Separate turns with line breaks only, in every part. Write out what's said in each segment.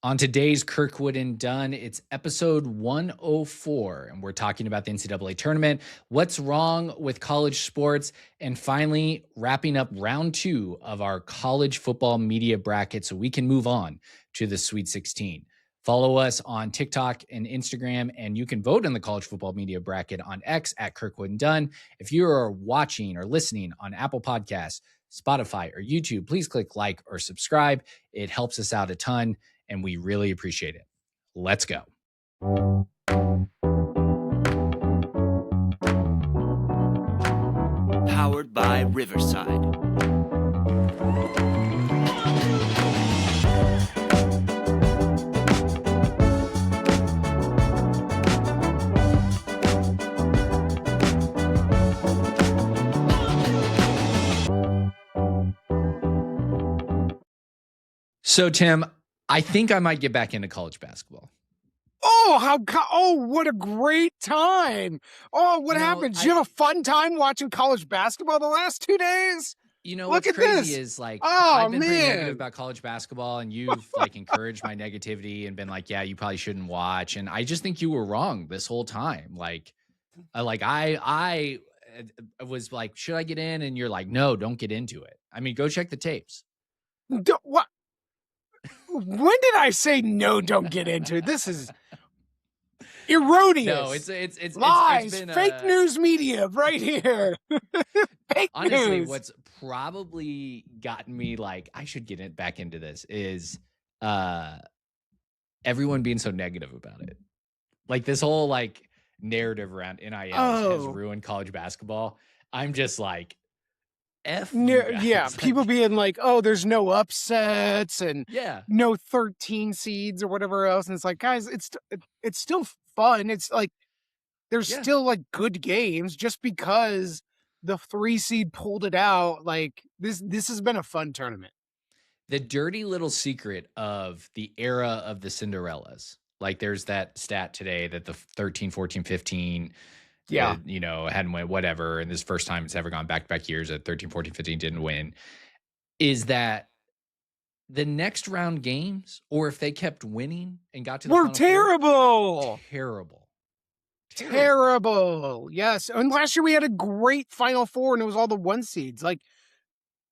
On today's Kirkwood and Dunn, it's episode 104, and we're talking about the NCAA tournament, what's wrong with college sports, and finally wrapping up round 2 of our college football media bracket so we can move on to the Sweet 16. Follow us on TikTok and Instagram, and you can vote in the college football media bracket on X at Kirkwood and Dunn. If you are watching or listening on Apple Podcasts, Spotify, or YouTube, please click like or subscribe. It helps us out a ton, and we really appreciate it. Let's go.
Powered by Riverside.
So, Tim, I think I might get back into college basketball.
Oh, what a great time. Oh, what happened? Did you have a fun time watching college basketball the last 2 days?
You know,
Look
what's
at
crazy
this.
is like,
Oh,
I've been pretty
man.
negative about college basketball, and you've like encouraged my negativity and been like, yeah, you probably shouldn't watch. And I just think you were wrong this whole time. I was like, should I get in? And you're like, no, don't get into it. I mean, go check the tapes.
What? When did I say no, don't get into it? This is erroneous.
No, it's
lies,
it's been,
fake news media right here. Fake
honestly,
news.
what's probably gotten me like, I should get it back into this is everyone being so negative about it. Like this whole like narrative around NIL has ruined college basketball. I'm just like, F you guys.
Yeah,
Like,
people being like, oh, there's no upsets and
yeah,
no 13 seeds or whatever else. And it's like, guys, it's still fun. It's like, there's
Yeah.
still like good games just because the 3 seed pulled it out. Like this has been a fun tournament.
The dirty little secret of the era of the Cinderellas. Like there's that stat today that the 13, 14, 15,
Yeah.
hadn't won whatever. And this is the first time it's ever gone back-to-back years that 13, 14, 15 didn't win. Is that the next round games, or if they kept winning and got to the
We're
Final
terrible.
Four,
Terrible. Yes. And last year we had a great Final Four and it was all the 1 seeds. Like,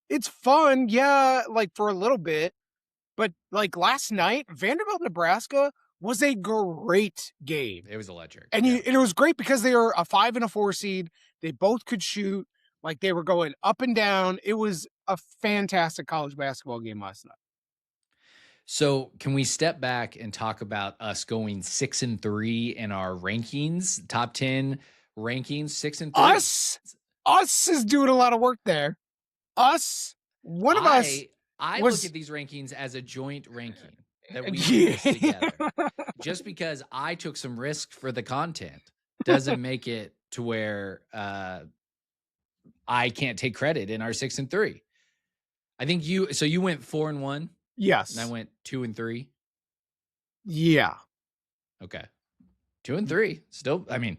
it's fun. Yeah. Like for a little bit. But like last night, Vanderbilt, Nebraska was a great game.
It was electric.
And it was great because they were a 5 and a 4 seed. They both could shoot. Like they were going up and down. It was a fantastic college basketball game last night.
So can we step back and talk about us going 6-3 in our rankings, top 10 rankings, 6-3?
Us is doing a lot of work there. One of us.
I look at these rankings as a joint ranking that we do this together. Just because I took some risk for the content doesn't make it to where I can't take credit in our 6-3. I think you went 4-1.
Yes.
And I went 2-3.
Yeah.
Okay. 2-3. Still, I mean,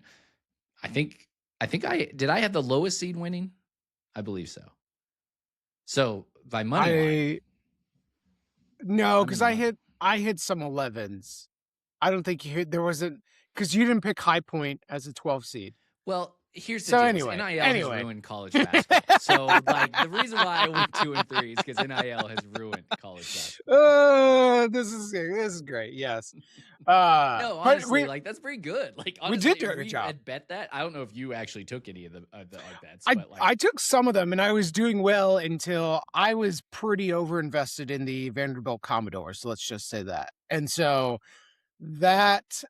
I think I have the lowest seed winning? I believe so. So by money line.
No, because I hit some 11s. I don't think you hit, there wasn't, because you didn't pick High Point as a 12 seed.
Well, here's the
So
deal.
anyway,
NIL has ruined college basketball. So like the reason why I went 2-3 is because NIL has ruined college basketball.
This is great. Yes.
No, honestly, like that's pretty good. Like honestly,
we did do a good job.
Had bet that. I don't know if you actually took any of the bets.
I took some of them, and I was doing well until I was pretty overinvested in the Vanderbilt Commodores. So let's just say that. And so that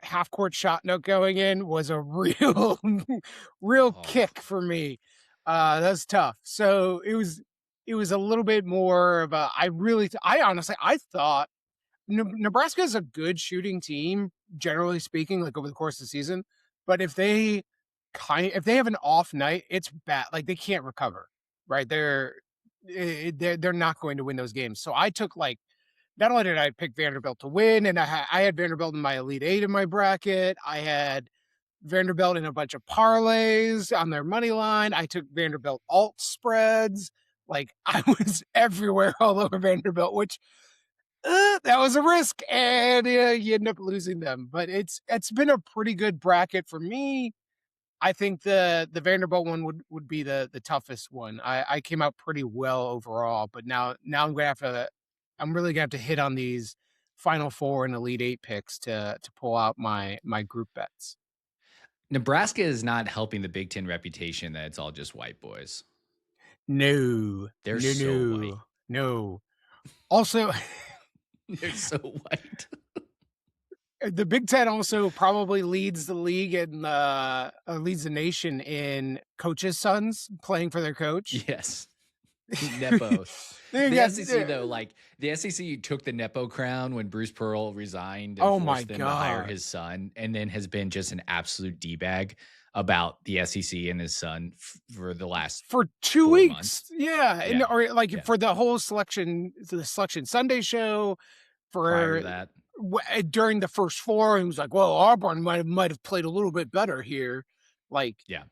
half court shot note going in was a real kick for me. That's tough. So it was a little bit more of a, I honestly thought Nebraska is a good shooting team, generally speaking, like over the course of the season. But if they have an off night, it's bad. Like they can't recover, right? They're not going to win those games. So I took like, not only did I pick Vanderbilt to win, and I had Vanderbilt in my Elite Eight in my bracket. I had Vanderbilt in a bunch of parlays on their money line. I took Vanderbilt alt spreads. Like I was everywhere all over Vanderbilt, which That was a risk, and you end up losing them. But it's been a pretty good bracket for me. I think the Vanderbilt one would be the toughest one. I came out pretty well overall, but now I'm really gonna have to hit on these Final Four and Elite Eight picks to pull out my group bets.
Nebraska is not helping the Big Ten reputation that it's all just white boys.
No,
They're
no,
so white.
no, no. Also,
They're so white.
the Big Ten also probably leads the league and leads the nation in coaches' sons playing for their coach.
Yes. Nepo.
They
The
got-
SEC though, like the SEC took the Nepo crown when Bruce Pearl resigned and
Oh my
forced them to hire
God.
his son, and then has been just an absolute d-bag about the SEC and his son for the last
for 2
4
weeks.
months.
Yeah. And,
Yeah.
or like
Yeah.
for the whole the Selection Sunday show
Prior
for
to that.
during the first four, he was like, well, Auburn might have played a little bit better here. Like,
Yeah.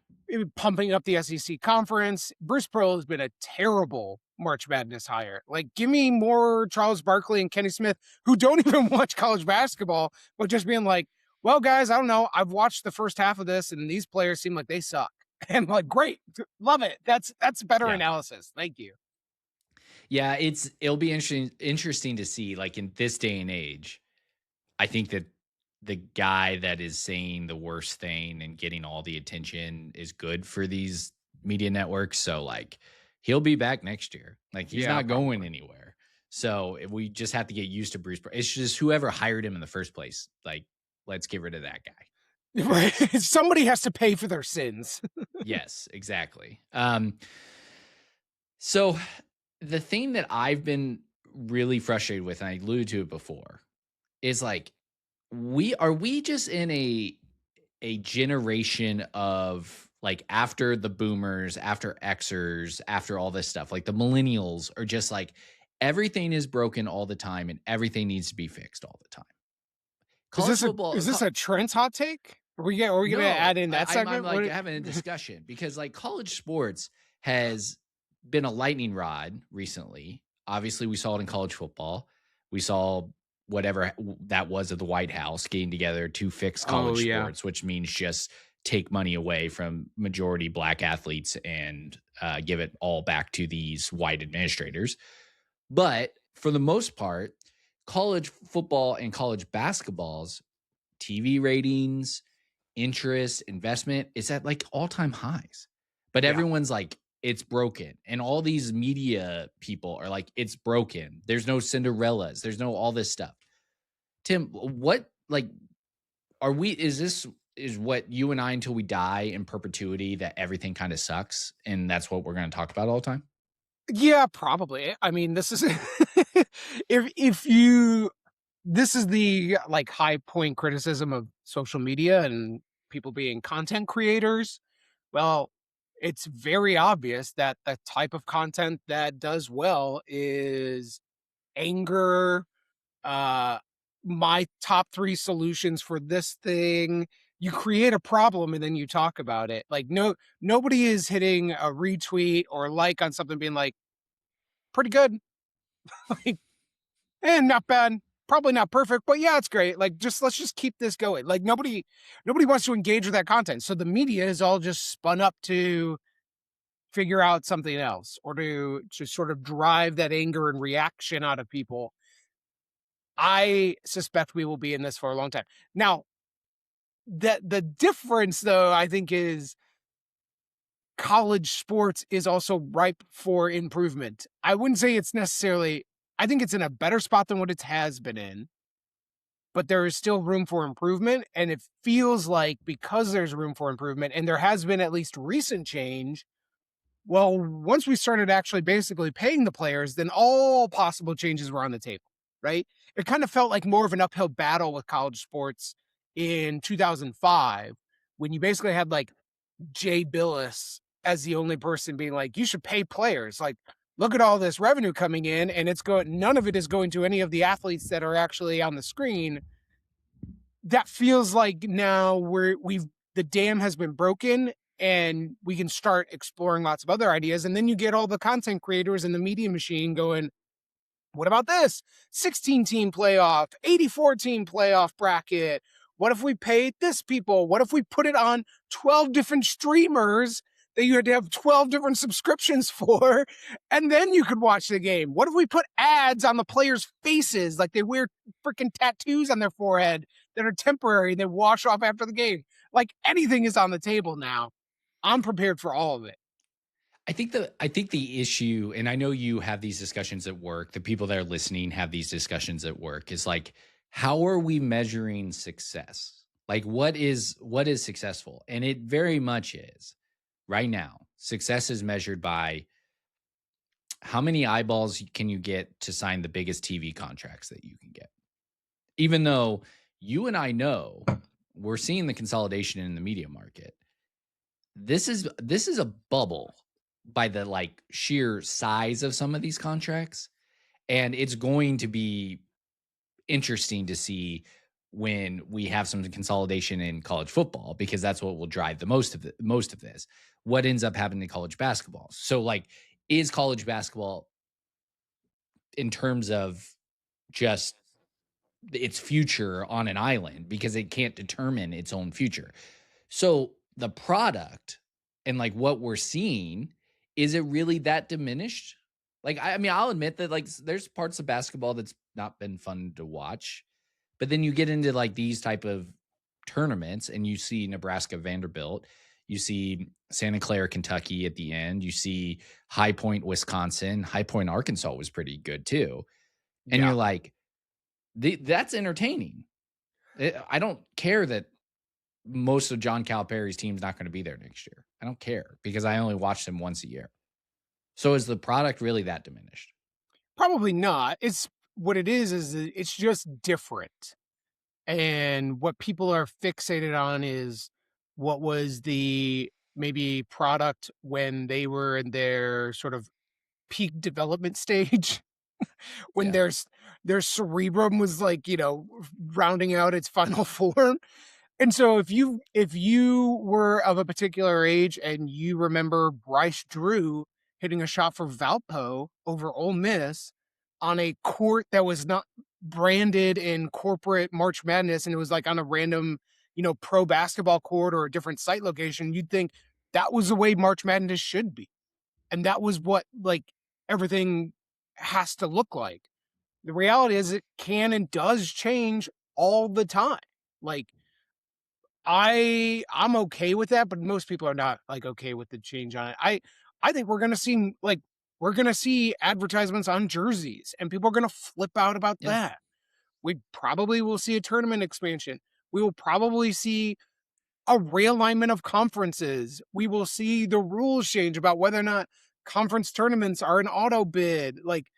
pumping up the SEC conference. Bruce Pearl has been a terrible March Madness hire. Like, give me more Charles Barkley and Kenny Smith, who don't even watch college basketball, but just being like, well, guys, I don't know. I've watched the first half of this, and these players seem like they suck. And like, great, love it. That's better
Yeah.
analysis. Thank you.
Yeah, it'll be interesting to see, like, in this day and age. I think that the guy that is saying the worst thing and getting all the attention is good for these media networks. So, like, he'll be back next year. Like, he's
Yeah,
not going
probably.
anywhere. So if we just have to get used to Bruce. It's just whoever hired him in the first place. Like, let's get rid of that guy.
Right. Somebody has to pay for their sins.
Yes, exactly. So the thing that I've been really frustrated with, and I alluded to it before, is like, we just in a generation of, like, after the boomers, after Xers, after all this stuff, like the millennials are just like, everything is broken all the time and everything needs to be fixed all the time.
Is this a Trent's hot take? Are we going to add in that segment?
I'm like having a discussion because, like, college sports has been a lightning rod recently. Obviously, we saw it in college football. We saw whatever that was at the White House getting together to fix college sports, which means just take money away from majority black athletes and give it all back to these white administrators. But for the most part, college football and college basketball's TV ratings, interest, investment is at like all-time highs. But everyone's like, it's broken. And all these media people are like, it's broken. There's no Cinderellas. There's no all this stuff. Tim, what, like, is what you and I until we die in perpetuity, that everything kind of sucks and that's what we're going to talk about all the time?
Yeah, probably. I mean, this is this is the, like, high point criticism of social media and people being content creators. Well, it's very obvious that the type of content that does well is anger, my top 3 solutions for this thing. You create a problem and then you talk about it. Like, nobody is hitting a retweet or like on something being like, pretty good. Like, not bad. Probably not perfect, but yeah, it's great. Like, let's just keep this going. Like, nobody wants to engage with that content. So the media is all just spun up to figure out something else or to sort of drive that anger and reaction out of people. I suspect we will be in this for a long time. Now, the difference, though, I think, is college sports is also ripe for improvement. I wouldn't say it's necessarily, I think it's in a better spot than what it has been in, but there is still room for improvement. And it feels like, because there's room for improvement and there has been at least recent change, well, once we started actually basically paying the players, then all possible changes were on the table, right? It kind of felt like more of an uphill battle with college sports in 2005, when you basically had like Jay Billis as the only person being like, you should pay players. Like, look at all this revenue coming in, and none of it is going to any of the athletes that are actually on the screen. That feels like now the dam has been broken and we can start exploring lots of other ideas. And then you get all the content creators and the media machine going, What about this? 16-team playoff, 84-team playoff bracket. What if we paid this people? What if we put it on 12 different streamers that you had to have 12 different subscriptions for, and then you could watch the game? What if we put ads on the players' faces, like they wear freaking tattoos on their forehead that are temporary, they wash off after the game? Like, anything is on the table now. I'm prepared for all of it.
I think the issue, and I know you have these discussions at work, the people that are listening have these discussions at work, is like, how are we measuring success? Like, what is successful? And it very much is right now. Success is measured by how many eyeballs can you get to sign the biggest TV contracts that you can get. Even though you and I know we're seeing the consolidation in the media market. This is a bubble by the like sheer size of some of these contracts, and it's going to be interesting to see when we have some consolidation in college football, because that's what will drive the most of this. What ends up happening in college basketball? So like, is college basketball, in terms of just its future, on an island because it can't determine its own future? So the product and like what we're seeing, is it really that diminished? Like, I mean, I'll admit that like there's parts of basketball that's not been fun to watch, but then you get into like these type of tournaments and you see Nebraska Vanderbilt, you see Santa Clara Kentucky at the end, you see High Point Wisconsin, High Point Arkansas was pretty good too, and
Yeah.
you're like, that's entertaining. I don't care that most of John Calipari's team's not going to be there next year. I don't care because I only watch them once a year. So is the product really that diminished?
Probably not. It's what it is it's just different. And what people are fixated on is what was the maybe product when they were in their sort of peak development stage, when
Yeah.
their cerebrum was like, rounding out its final form. And so if you were of a particular age and you remember Bryce Drew hitting a shot for Valpo over Ole Miss on a court that was not branded in corporate March Madness, and it was like on a random, pro basketball court or a different site location, you'd think that was the way March Madness should be. And that was what like everything has to look like. The reality is it can and does change all the time. Like, I'm okay with that, but most people are not like okay with the change on it. I think we're gonna see advertisements on jerseys, and people are gonna flip out about
Yeah.
that. We probably will see a tournament expansion. We will probably see a realignment of conferences. We will see the rules change about whether or not conference tournaments are an auto bid. Like,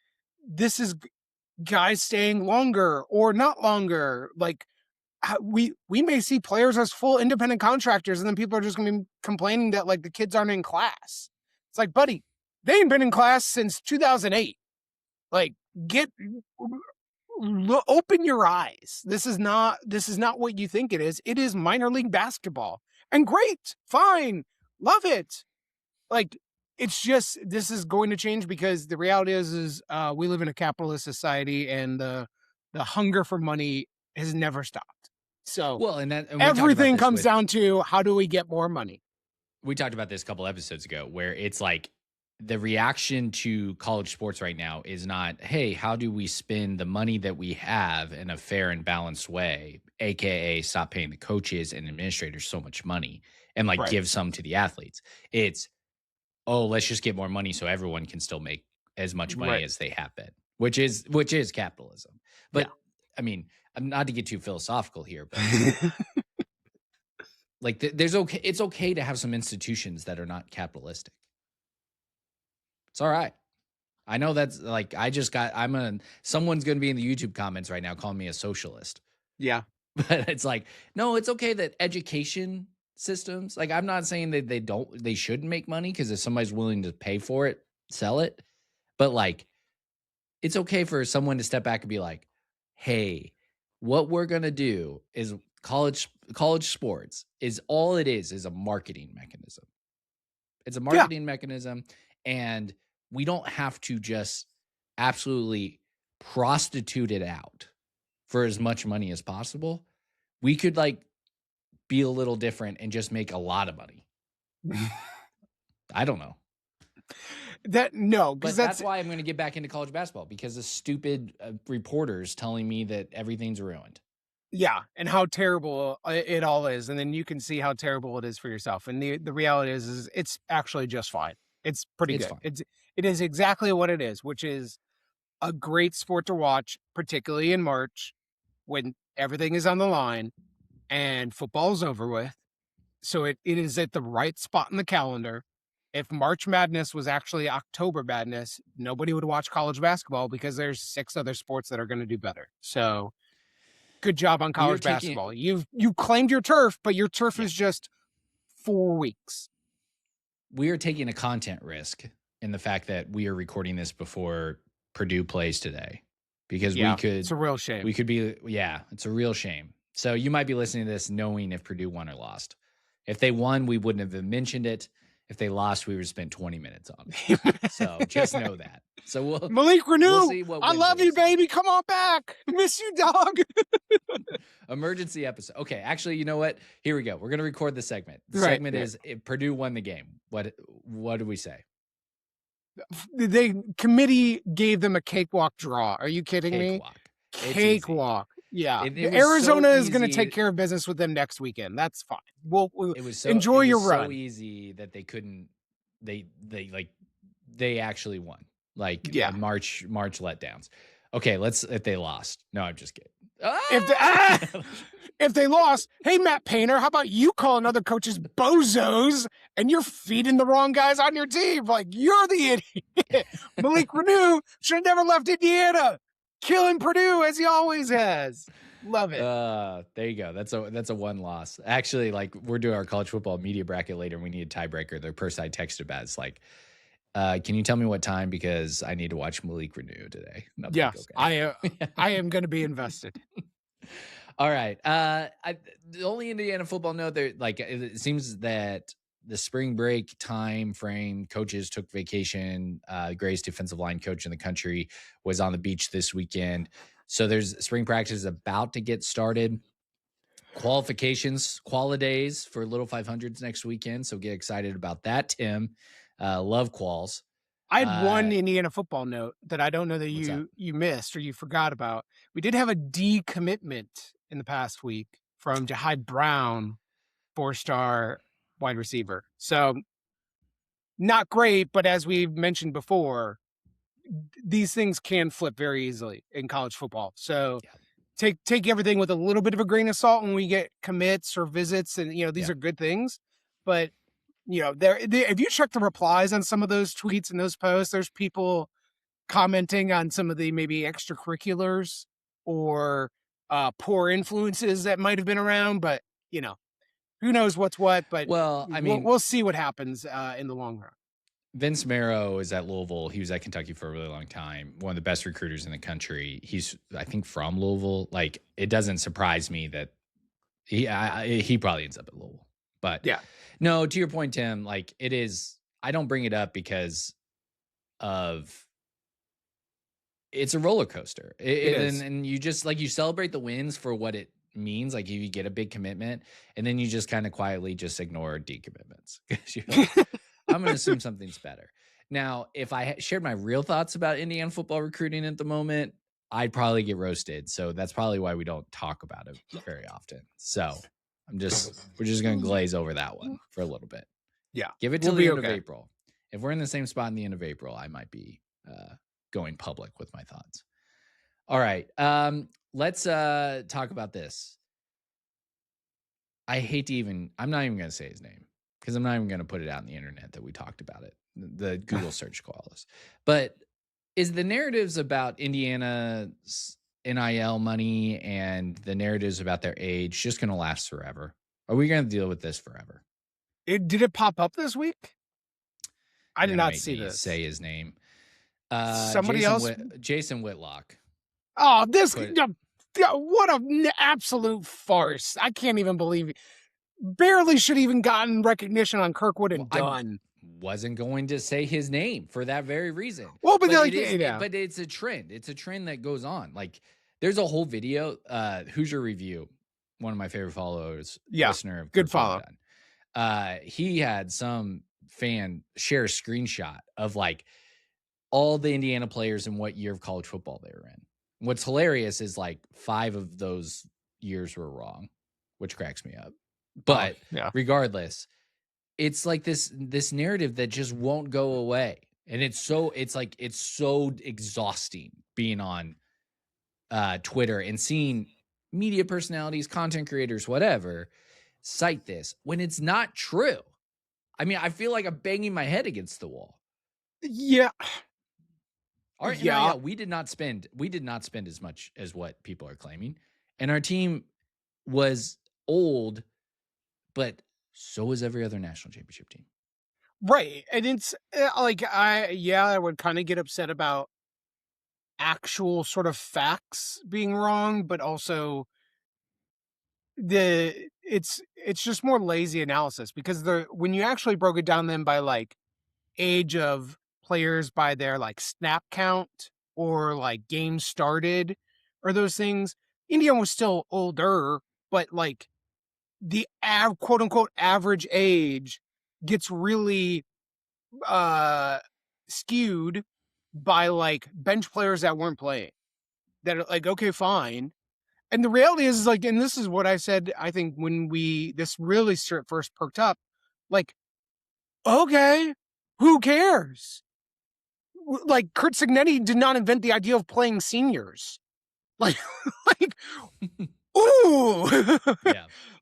this is guys staying longer or not longer. Like, we may see players as full independent contractors, and then people are just going to be complaining that like the kids aren't in class. It's like, buddy, they ain't been in class since 2008. Like, get open your eyes. This is not what you think it is. It is minor league basketball, and great, fine, love it. Like, it's just, this is going to change because the reality is we live in a capitalist society, and the hunger for money has never stopped. So
Well, and we talked about
everything
this
comes down to how do we get more money?
we talked about this a couple episodes ago, where it's like the reaction to college sports right now is not, hey, how do we spend the money that we have in a fair and balanced way, aka stop paying the coaches and administrators so much money and like
Right.
give some to the athletes. It's, oh, let's just get more money so everyone can still make as much money
Right.
as they have been, which is capitalism. But
Yeah.
I mean, I'm not to get too philosophical here, but like it's okay to have some institutions that are not capitalistic. It's all right. I know that's like, someone's going to be in the YouTube comments right now calling me a socialist.
Yeah.
But it's like, no, it's okay that education systems, like, I'm not saying that they shouldn't make money, because if somebody's willing to pay for it, sell it. But like, it's okay for someone to step back and be like, hey, what we're going to do is college sports is all it is a marketing mechanism. It's a marketing mechanism, and we don't have to just absolutely prostitute it out for as much money as possible, we could like be a little different and just make a lot of money. I don't know.
Because
that's why I'm going to get back into college basketball, because of stupid reporters telling me that everything's ruined.
Yeah, and how terrible it all is, and then you can see how terrible it is for yourself. And the reality is it's actually just fine. It's pretty good.
Fine.
It is exactly what it is, which is a great sport to watch, particularly in March when everything is on the line and football's over with. So it is at the right spot in the calendar. If March Madness was actually October Madness, nobody would watch college basketball because there's 6 other sports that are going to do better. So good job on college basketball. You claimed your turf, but your turf is just 4 weeks.
We are taking a content risk in the fact that we are recording this before Purdue plays today, because it's
a real shame.
It's a real shame. So you might be listening to this knowing if Purdue won or lost. If they won, we wouldn't have mentioned it. If they lost, we would have spent 20 minutes on it. So just know that. So
Malik Renew,
we'll see what
I love you, baby. Come on back. Miss you, dog.
Emergency episode. Okay, actually, you know what? Here we go. We're going to record the segment. The segment is if Purdue won the game. What do we say?
The committee gave them a cakewalk draw. Are you kidding me? Cakewalk. Yeah. Arizona is going to take care of business with them next weekend. That's fine. It was enjoy your run.
So easy that they couldn't. They actually won. March letdowns. Okay, if they lost. No, I'm just kidding.
If they lost, hey, Matt Painter, how about you calling other coaches bozos and you're feeding the wrong guys on your team? Like, you're the idiot. Malik Renew should have never left Indiana. Killing Purdue as he always has. Love it.
There you go. That's a one loss. Actually, we're doing our college football media bracket later and we need a tiebreaker. The person I texted about is like, can you tell me what time? Because I need to watch Malik Renew today.
Yes, okay. I am going to be invested.
All right. The only Indiana football note there, it seems that the spring break time frame, coaches took vacation. Greatest defensive line coach in the country was on the beach this weekend. So there's spring practice about to get started. Qualifications, qualidays for Little 500s next weekend. So get excited about that, Tim. Love quals.
I had one Indiana football note that I don't know that you missed or you forgot about. We did have a decommitment in the past week from Jahai Brown, 4-star wide receiver. So not great, but as we've mentioned before, these things can flip very easily in college football. So take everything with a little bit of a grain of salt when we get commits or visits, and these are good things. But if you check the replies on some of those tweets and those posts, there's people commenting on some of the maybe extracurriculars or poor influences that might have been around, but who knows what's what. But we'll see what happens in the long run.
Vince Marrow is at Louisville. He was at Kentucky for a really long time. One of the best recruiters in the country. He's, I think, from Louisville. It doesn't surprise me that he probably ends up at Louisville. But no, to your point, Tim, it is, I don't bring it up because of, it's a roller coaster. It is. And you just, you celebrate the wins for what it means. If you get a big commitment, and then you just kind of quietly just ignore decommitments. I'm going to assume something's better. Now, if I shared my real thoughts about Indiana football recruiting at the moment, I'd probably get roasted. So that's probably why we don't talk about it very often. So we're just going to glaze over that one for a little bit.
Yeah.
Give it till the end of April. If we're in the same spot in the end of April, I might be going public with my thoughts. All right. Let's talk about this. I'm not even going to say his name, because I'm not even going to put it out on the internet that we talked about it. The Google search qualities. But is the narratives about Indiana's NIL money and the narratives about their age just going to last forever? Are we going to deal with this forever?
Did it pop up this week? I did not see this.
Say his name.
Somebody else?
Jason Whitlock.
Oh, what an absolute farce. I can't even believe it. Barely should even gotten recognition on Kirkwood and Dunn.
wasn't going to say his name for that very reason.
Well, but like,
but it's a trend. It's a trend that goes on. Like there's a whole video. Hoosier Review, one of my favorite followers, listener of
good follow.
He had some fan share a screenshot of like all the Indiana players and what year of college football they were in. What's hilarious is like 5 of those years were wrong, which cracks me up. But regardless, it's like this narrative that just won't go away. And it's so exhausting being on Twitter and seeing media personalities, content creators, whatever, cite this when it's not true. I mean, I feel like I'm banging my head against the wall.
Yeah.
Our NIL, we did not spend as much as what people are claiming. And our team was old, but so was every other national championship team.
Right. And it's like, I would kind of get upset about actual sort of facts being wrong, but also it's just more lazy analysis, because when you actually broke it down then by like age of players, by their like snap count or like games started or those things, Indiana was still older, but like the quote unquote average age gets really skewed by like bench players that weren't playing, that are like, okay, fine. And the reality is like, and this is what I said, I think when this really first perked up, like, okay, who cares? Like Kurt Signetti did not invent the idea of playing seniors. Like, ooh,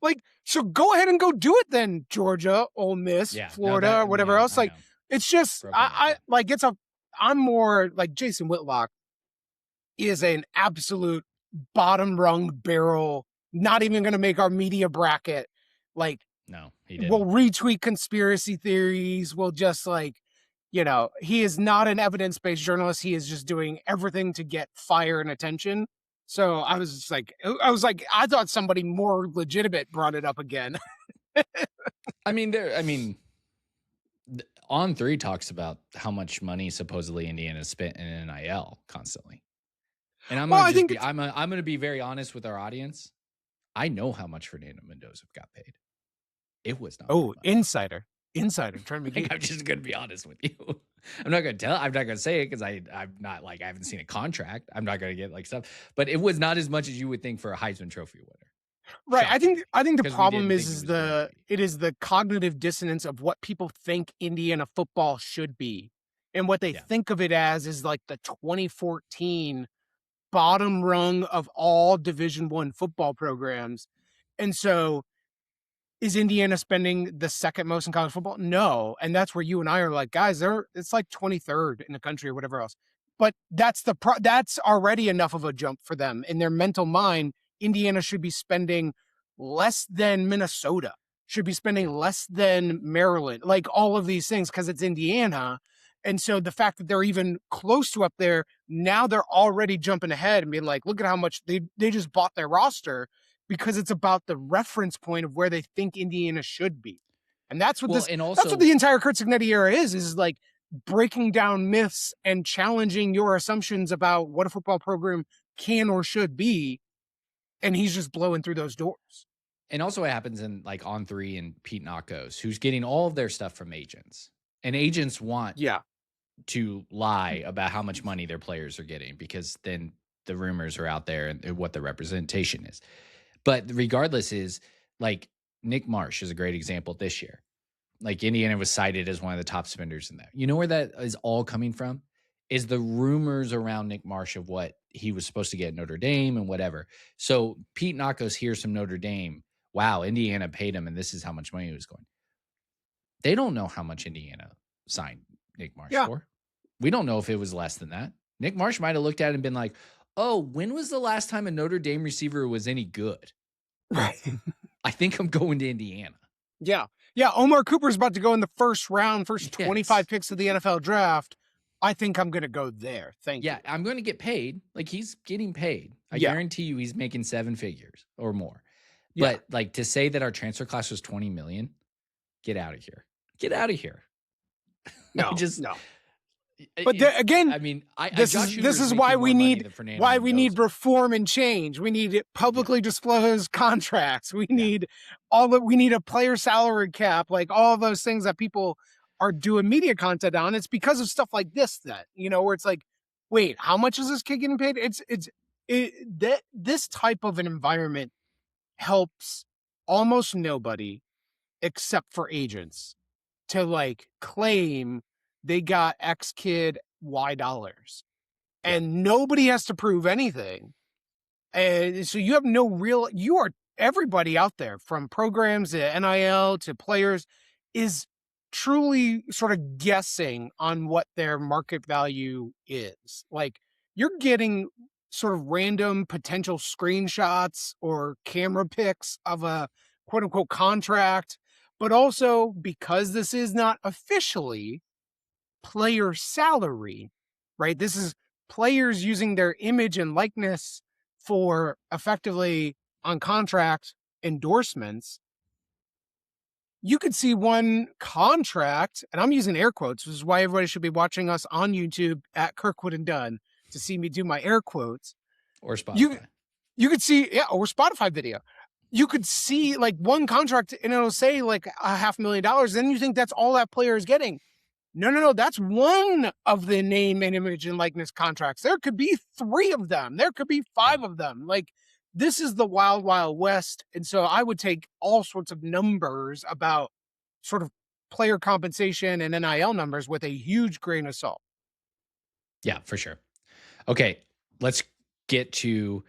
like, so go ahead and go do it then, Georgia, Ole Miss, Florida, or whatever else. Like, it's just, I'm more like Jason Whitlock is an absolute bottom rung barrel, not even going to make our media bracket. Like,
no, he didn't.
We'll retweet conspiracy theories. We'll just like, he is not an evidence-based journalist. He is just doing everything to get fire and attention. So I was like, I thought somebody more legitimate brought it up again.
On3 talks about how much money supposedly Indiana spent in NIL constantly. And I'm going to be very honest with our audience. I know how much Fernando Mendoza got paid. It was not.
Oh, insider. Trying to be.
I'm just going to be honest with you. I'm not going to say it because I'm not like, I haven't seen a contract. I'm not going to get like stuff, but it was not as much as you would think for a Heisman Trophy winner.
Right. I think the problem is the cognitive dissonance of what people think Indiana football should be, and what they think of it as is like the 2014 bottom rung of all Division I football programs. And so is Indiana spending the second most in college football? No. And that's where you and I are like, guys, it's like 23rd in the country or whatever else. But that's that's already enough of a jump for them. In their mental mind, Indiana should be spending less than Minnesota, should be spending less than Maryland, like all of these things, because it's Indiana. And so the fact that they're even close to up there, now they're already jumping ahead and being like, look at how much they just bought their roster, because it's about the reference point of where they think Indiana should be. And that's what that's what the entire Kurt Signetti era is like breaking down myths and challenging your assumptions about what a football program can or should be. And he's just blowing through those doors.
And also what happens in like On3 and Pete Nakos, who's getting all of their stuff from agents. And agents want to lie about how much money their players are getting, because then the rumors are out there and what the representation is. But regardless, is like Nick Marsh is a great example this year. Like Indiana was cited as one of the top spenders in that. You know where that is all coming from? Is the rumors around Nick Marsh of what he was supposed to get at Notre Dame and whatever. So Pete Nakos hears from Notre Dame, wow, Indiana paid him and this is how much money he was going. They don't know how much Indiana signed Nick Marsh for. We don't know if it was less than that. Nick Marsh might have looked at it and been like, oh, when was the last time a Notre Dame receiver was any good?
Right.
I think I'm going to Indiana.
Yeah. Yeah. Omar Cooper's about to go in the first round, first 25 picks of the NFL draft. I think I'm going to go there. Thank you.
Yeah. I'm going to get paid. Like he's getting paid. I guarantee you he's making 7 figures or more. But like to say that our transfer class was 20 million, get out of here. Get out of here.
No,
just,
no. But again,
I mean, I
this
Josh
is this
Hoover's
is why
making
we
more money
need
than Fernando Mendoza.
reform and change. We need publicly disclosed contracts. We
Yeah.
need we need a player salary cap, like all of those things that people are doing media content on. It's because of stuff like this that, where it's like, wait, how much is this kid getting paid? That this type of an environment helps almost nobody except for agents to like claim they got X kid Y dollars.
Yeah.
And nobody has to prove anything. And so you have no real, everybody out there from programs to NIL to players is truly sort of guessing on what their market value is. Like you're getting sort of random potential screenshots or camera pics of a quote unquote contract, but also because this is not officially player salary, right? This is players using their image and likeness for effectively on contract endorsements. You could see one contract, and I'm using air quotes, which is why everybody should be watching us on YouTube at Kirkwood and Dunn to see me do my air quotes.
Or Spotify.
You could see, or Spotify video. You could see like one contract and it'll say like $500,000. Then you think that's all that player is getting. No. That's one of the name and image and likeness contracts. There could be 3 of them. There could be 5 of them. Like this is the wild, wild west. And so I would take all sorts of numbers about sort of player compensation and NIL numbers with a huge grain of salt.
Yeah, for sure. Okay, let's get to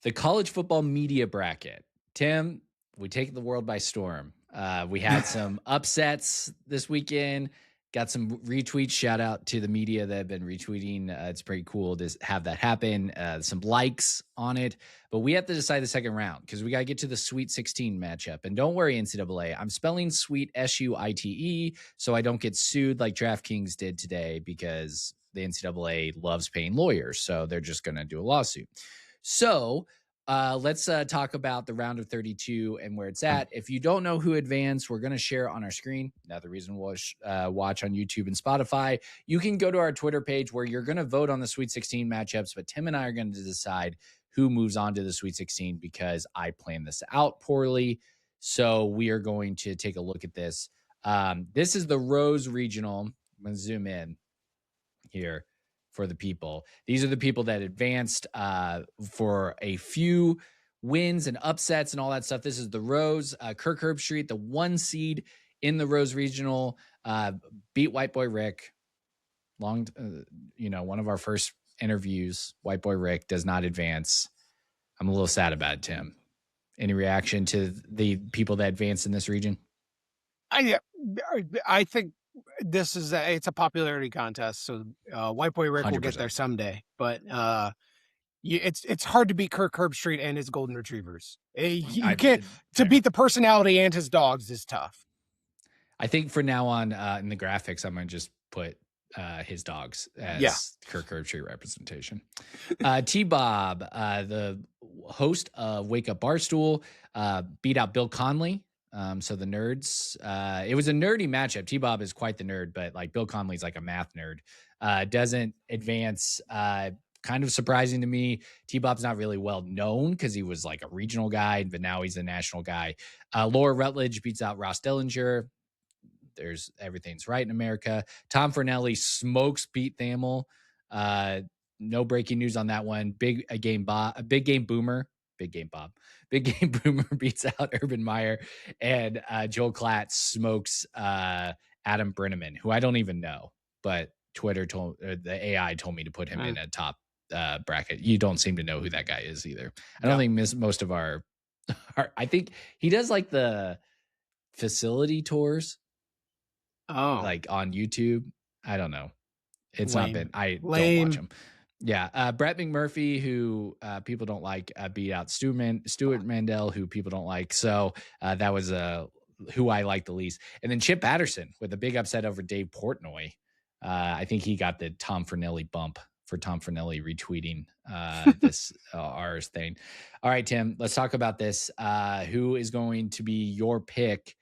the college football media bracket. Tim, we take the world by storm. We had some upsets this weekend. Got some retweets. Shout out to the media that have been retweeting. It's pretty cool to have that happen. Some likes on it. But we have to decide the second round because we got to get to the Sweet 16 matchup. And don't worry, NCAA. I'm spelling sweet SUITE so I don't get sued like DraftKings did today because the NCAA loves paying lawyers. So they're just going to do a lawsuit. So let's talk about the round of 32 and where it's at. If you don't know who advanced, we're going to share on our screen. Another reason we'll watch on YouTube and Spotify. You can go to our Twitter page where you're going to vote on the Sweet 16 matchups, but Tim and I are going to decide who moves on to the Sweet 16 because I planned this out poorly. So we are going to take a look at this. This is the Rose Regional. I'm going to zoom in here for the people. These are the people that advanced for a few wins and upsets and all that stuff. This is the Rose. Kirk Herbstreit, the 1 seed in the Rose Regional, beat White Boy Rick. One of our first interviews, White Boy Rick does not advance. I'm a little sad about it, Tim. Any reaction to the people that advanced in this region?
I think this is it's a popularity contest, so White Boy Rick 100%. Will get there someday. But it's hard to beat Kirk Herbstreit and his golden retrievers. You can't beat the personality and his dogs is tough.
I think for now on in the graphics, I'm gonna just put his dogs as Kirk Herbstreit representation. T-Bob, the host of Wake Up Barstool, beat out Bill Conley. So the nerds, it was a nerdy matchup. T-Bob is quite the nerd, but like Bill Conley's like a math nerd, doesn't advance, kind of surprising to me. T-Bob's not really well known because he was like a regional guy, but now he's a national guy. Laura Rutledge beats out Ross Dellinger. There's everything's right in America. Tom Fernelli smokes Pete Thamel. No breaking news on that one. Big game Bob beats out Urban Meyer, and Joel Klatt smokes Adam Brenneman, who I don't even know, but Twitter the AI told me to put him in a top bracket. You don't seem to know who that guy is either. I don't think most of our I think he does like the facility tours.
Oh,
like on YouTube. I don't know. It's
Lame.
not been. I
Lame.
don't watch him. Yeah, Brett McMurphy, who people don't like, beat out Stuart Mandel, who people don't like. So that was who I like the least. And then Chip Patterson with a big upset over Dave Portnoy. I think he got the Tom Fernelli bump for Tom Fernelli retweeting this ours thing. All right, Tim, let's talk about this. Who is going to be your pick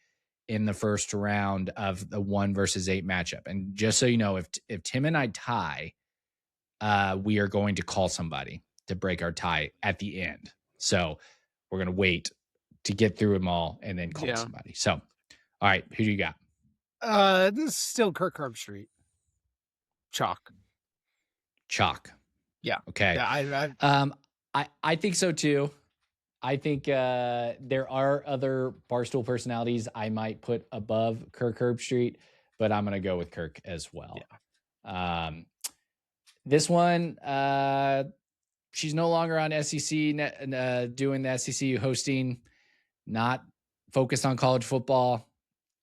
in the first round of the 1 versus 8 matchup. And just so you know, if Tim and I tie, we are going to call somebody to break our tie at the end. So we're going to wait to get through them all and then call somebody. So, all right, who do you got?
This is still Kirk Herbstreit. Chalk. Yeah.
Okay.
Yeah,
I think so too. I think there are other Barstool personalities I might put above Kirk Herbstreit, but I'm going to go with Kirk as well. Yeah. This one, she's no longer on SEC, doing the SEC hosting, not focused on college football.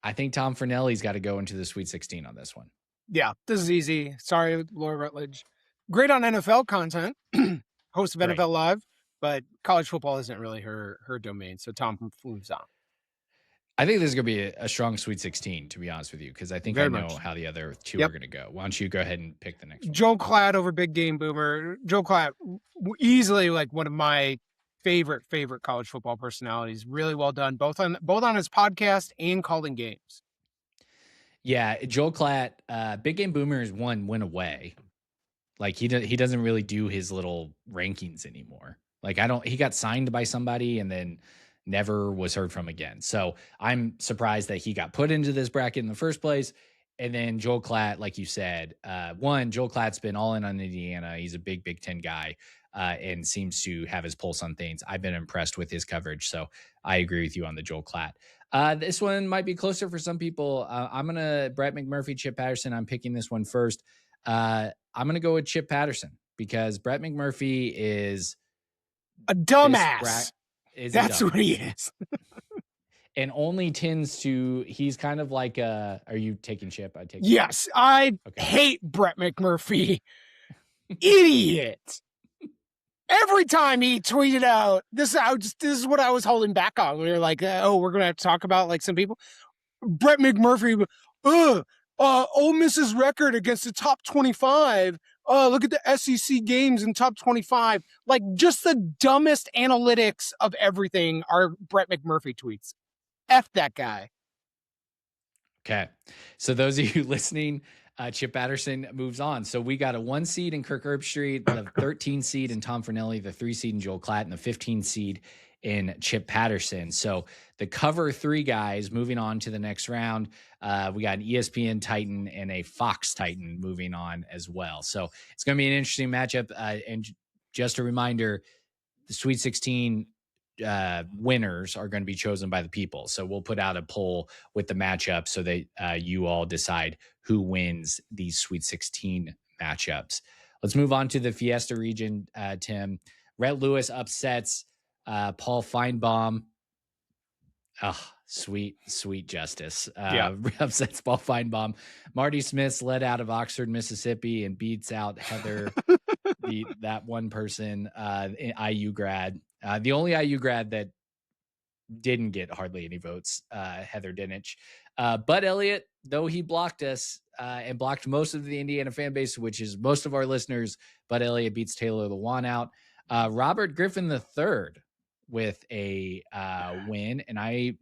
I think Tom Fornelli's got to go into the Sweet 16 on this one.
Yeah, this is easy. Sorry, Laura Rutledge. Great on NFL content, host of NFL Live, but college football isn't really her domain. So Tom moves on.
I think this is going to be a strong Sweet 16, to be honest with you, because I think I know how the other two are going to go. Why don't you go ahead and pick the next one?
Joel Klatt over Big Game Boomer. Joel Klatt, easily like one of my favorite college football personalities. Really well done, both on his podcast and calling games.
Yeah, Joel Klatt, Big Game Boomer is one win away. Like he doesn't really do his little rankings anymore. Like he got signed by somebody and then never was heard from again. So I'm surprised that he got put into this bracket in the first place. And then Joel Klatt, like you said, Joel Klatt's been all in on Indiana. He's a big Big Ten guy and seems to have his pulse on things. I've been impressed with his coverage. So I agree with you on the Joel Klatt. This one might be closer for some people. I'm going to Brett McMurphy, Chip Patterson. I'm picking this one first. I'm going to go with Chip Patterson because Brett McMurphy is
a dumbass. That's what he is.
And only tends to, he's kind of like are you taking Chip? I take
Yes, Chip. I hate Brett McMurphy. Idiot. Every time he tweeted out, this is what I was holding back on. We were like, we're going to have to talk about like some people. Brett McMurphy, Ole Miss's record against the top 25. Look at the SEC games in top 25. Like just the dumbest analytics of everything are Brett McMurphy tweets. F that guy.
Okay. So those of you listening, Chip Patterson moves on. So we got a 1 seed in Kirk Herbstreit, the 13 seed in Tom Fornelli, the 3 seed in Joel Klatt, and the 15 seed in Chip Patterson. So the cover 3 guys moving on to the next round. We got an ESPN Titan and a Fox Titan moving on as well. So it's going to be an interesting matchup. And just a reminder, the Sweet 16 winners are going to be chosen by the people. So we'll put out a poll with the matchup so that you all decide who wins these Sweet 16 matchups. Let's move on to the Fiesta region, Tim. Rhett Lewis upsets Paul Feinbaum. Oh, sweet justice. Upsets Paul Feinbaum. Marty Smith's led out of Oxford, Mississippi, and beats out Heather, that one person, IU grad. The only IU grad that didn't get hardly any votes, Heather Dinich. Bud Elliott, though he blocked us and blocked most of the Indiana fan base, which is most of our listeners, Bud Elliott beats Taylor Lewan out. Robert Griffin III with a win, and I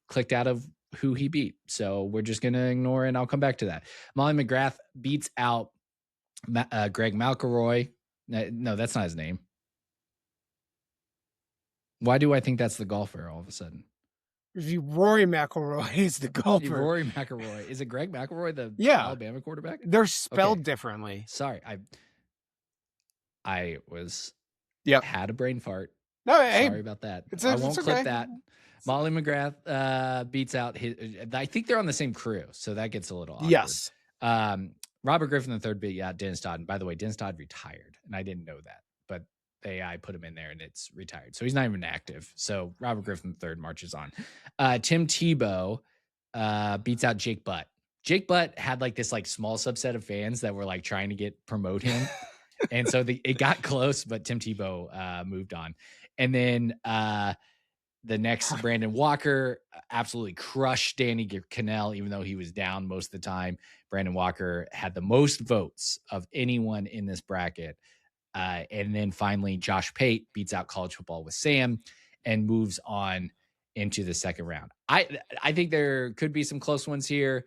clicked out of who he beat. So we're just going to ignore it, and I'll come back to that. Molly McGrath beats out Greg McElroy. No, that's not his name. Why do I think that's the golfer all of a sudden?
Rory McIlroy is the golfer.
Rory McIlroy. Is it Greg McElroy, the Alabama quarterback?
They're spelled differently.
Sorry. I had a brain fart.
No,
sorry about that. I won't clip that. Molly McGrath beats out I think they're on the same crew, so that gets a little awkward.
Yes.
Robert Griffin III beat out Dennis Dodd. And by the way, Dennis Dodd retired, and I didn't know that, but I put him in there and it's retired. So he's not even active. So Robert Griffin III marches on. Tim Tebow beats out Jake Butt. Jake Butt had like this like small subset of fans that were like trying to promote him. And so it got close, but Tim Tebow moved on. And then the next, Brandon Walker absolutely crushed Danny Cannell, even though he was down most of the time. Brandon Walker had the most votes of anyone in this bracket. And then finally, Josh Pate beats out College Football with Sam and moves on into the second round. I think there could be some close ones here.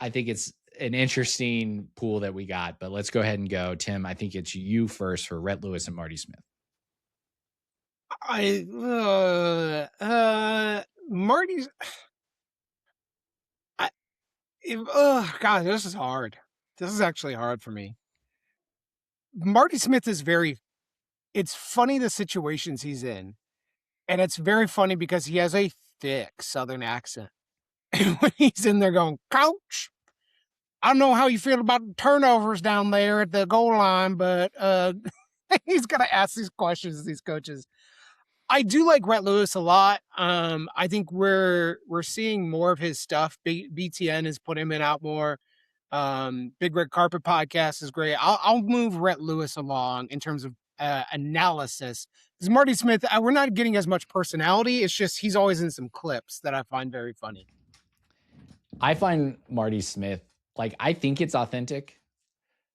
I think it's an interesting pool that we got, but let's go ahead and go. Tim, I think it's you first for Rhett Lewis and Marty Smith.
Marty's. God, this is hard. This is actually hard for me. Marty Smith is it's funny the situations he's in. And it's very funny because he has a thick Southern accent. And when he's in there going, Coach, I don't know how you feel about the turnovers down there at the goal line, but he's going to ask these questions to these coaches. I do like Rhett Lewis a lot. I think we're seeing more of his stuff. BTN has put him in out more. Big Red Carpet Podcast is great. I'll move Rhett Lewis along in terms of analysis. Because Marty Smith, we're not getting as much personality. It's just he's always in some clips that I find very funny.
I find Marty Smith, like, I think it's authentic.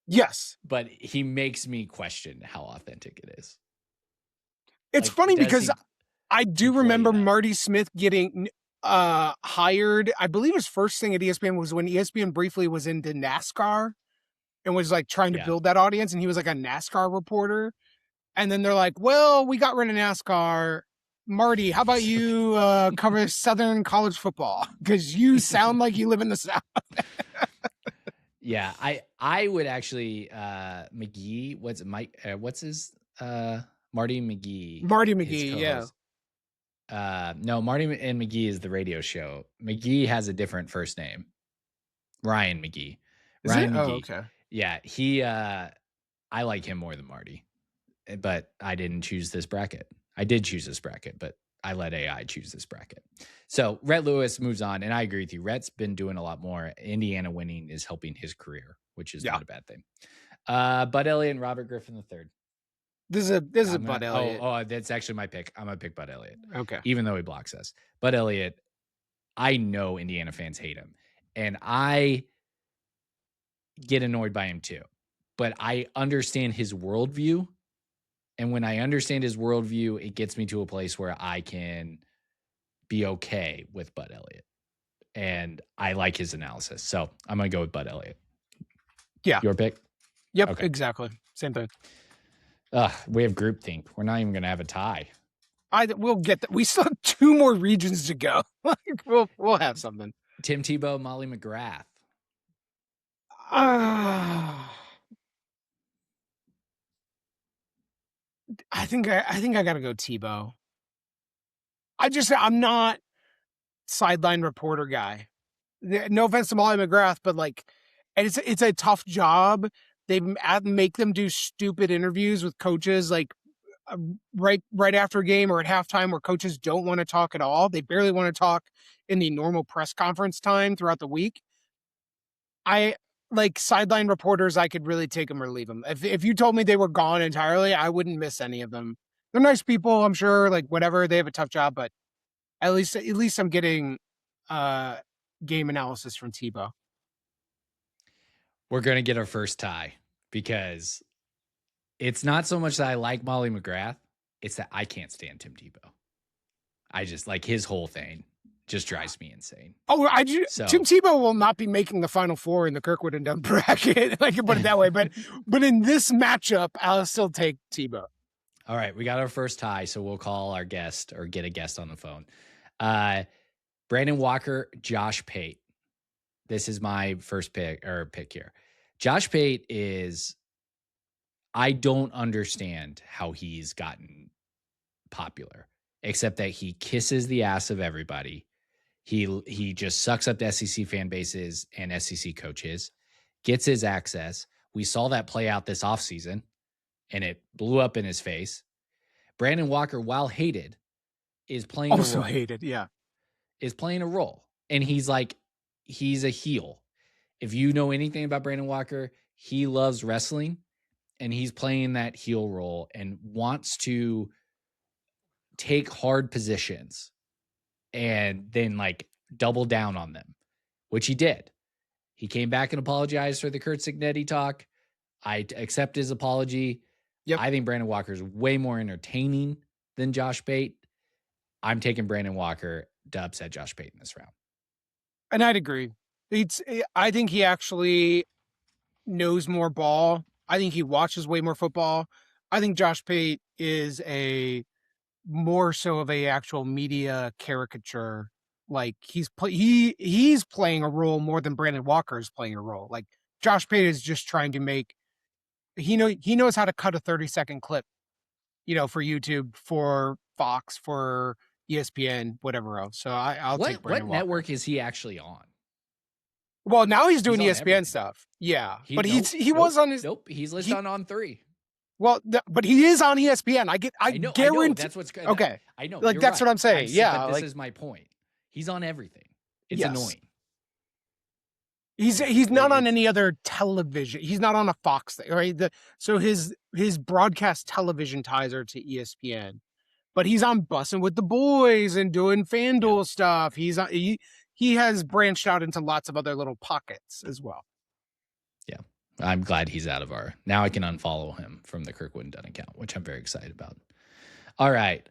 Yes.
But he makes me question how authentic it is.
It's funny because I do remember Marty Smith getting hired. I believe his first thing at ESPN was when ESPN briefly was into NASCAR and was like trying to build that audience. And he was like a NASCAR reporter. And then they're like, well, we got rid of NASCAR. Marty, how about you cover Southern college football? Because you sound like you live in the South.
Yeah, I would actually McGee. What's his Marty McGee?
Marty McGee, yeah.
No, Marty and McGee is the radio show. McGee has a different first name. Ryan McGee.
Is
Ryan
it?
McGee.
Oh, okay.
Yeah, he. I like him more than Marty, but I didn't choose this bracket. I did choose this bracket, but I let AI choose this bracket. So Rhett Lewis moves on, and I agree with you. Rhett's been doing a lot more. Indiana winning is helping his career, which is not a bad thing. Bud Elliott and Robert Griffin III.
This is Bud Elliott.
Oh, that's actually my pick. I'm gonna pick Bud Elliott.
Okay.
Even though he blocks us. Bud Elliott, I know Indiana fans hate him. And I get annoyed by him too. But I understand his worldview. And when I understand his worldview, it gets me to a place where I can be okay with Bud Elliott. And I like his analysis. So I'm going to go with Bud Elliott.
Yeah.
Your pick?
Yep, okay. Exactly. Same thing.
We have groupthink. We're not even going to have a tie.
We'll get that. We still have 2 more regions to go. we'll have something.
Tim Tebow, Molly McGrath.
I think I gotta go Tebow. I'm not sideline reporter guy. No offense to Molly McGrath, but like, it's a tough job. They make them do stupid interviews with coaches, like right after a game or at halftime, where coaches don't want to talk at all. They barely want to talk in the normal press conference time throughout the week. I like sideline reporters. I could really take them or leave them. If you told me they were gone entirely, I wouldn't miss any of them. They're nice people, I'm sure. Like whatever, they have a tough job, but at least I'm getting game analysis from Tebow.
We're gonna get our first tie because it's not so much that I like Molly McGrath; it's that I can't stand Tim Tebow. I just like his whole thing. Just drives me insane.
Oh, Tim Tebow will not be making the Final Four in the Kirkwood and Dunn bracket. I can put it that way. But in this matchup, I'll still take Tebow.
All right, we got our first tie, so we'll call our guest or get a guest on the phone. Brandon Walker, Josh Pate. This is my first pick here. Josh Pate is. I don't understand how he's gotten popular, except that he kisses the ass of everybody. He just sucks up the SEC fan bases and SEC coaches, gets his access. We saw that play out this offseason, and it blew up in his face. Brandon Walker, while hated, is playing
also a role. Hated, yeah.
Is playing a role. And he's a heel. If you know anything about Brandon Walker, he loves wrestling, and he's playing that heel role and wants to take hard positions and then like double down on them, which he did. He came back and apologized for the Kurt Signetti talk. I accept his apology. Yep. I think Brandon Walker is way more entertaining than Josh Pate. I'm taking Brandon Walker to upset Josh Payton this round.
And I'd agree. I think he actually knows more ball. I think he watches way more football. I think Josh Pate is more so of a actual media caricature. Like he's playing a role more than Brandon Walker is playing a role. Like Josh Pate is just trying to make he knows how to cut a 30-second clip, for YouTube, for Fox, for ESPN, whatever else. So I'll take Brandon
What
Walker.
network is he actually on?
Well, now he's doing
He's on
ESPN
everything.
stuff. Yeah,
He
was on his.
Nope, he's listed on 3.
Well, but he is on ESPN. I
know.
guarantee.
That's what's
okay.
I know.
Like that's
right.
what I'm saying. Yeah,
but this is my point. He's on everything. It's
Yes.
annoying.
He's not on any other television. He's not on a Fox thing, right? So his broadcast television ties are to ESPN, but he's on Bussin' with the Boys and doing FanDuel stuff. He has branched out into lots of other little pockets as well.
Yeah, I'm glad he's out of our. Now I can unfollow him from the Kirkwood and Dunn account, which I'm very excited about. All right.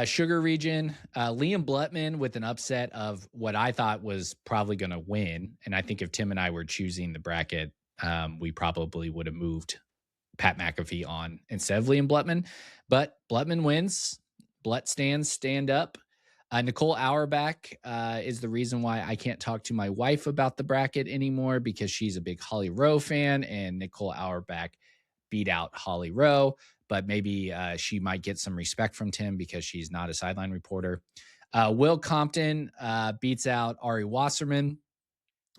Sugar region, Liam Blutman with an upset of what I thought was probably going to win. And I think if Tim and I were choosing the bracket, we probably would have moved Pat McAfee on instead of Liam Blutman. But Blutman wins. Blut stand up. Nicole Auerbach is the reason why I can't talk to my wife about the bracket anymore, because she's a big Holly Rowe fan, and Nicole Auerbach beat out Holly Rowe. But maybe she might get some respect from Tim because she's not a sideline reporter. Will Compton beats out Ari Wasserman,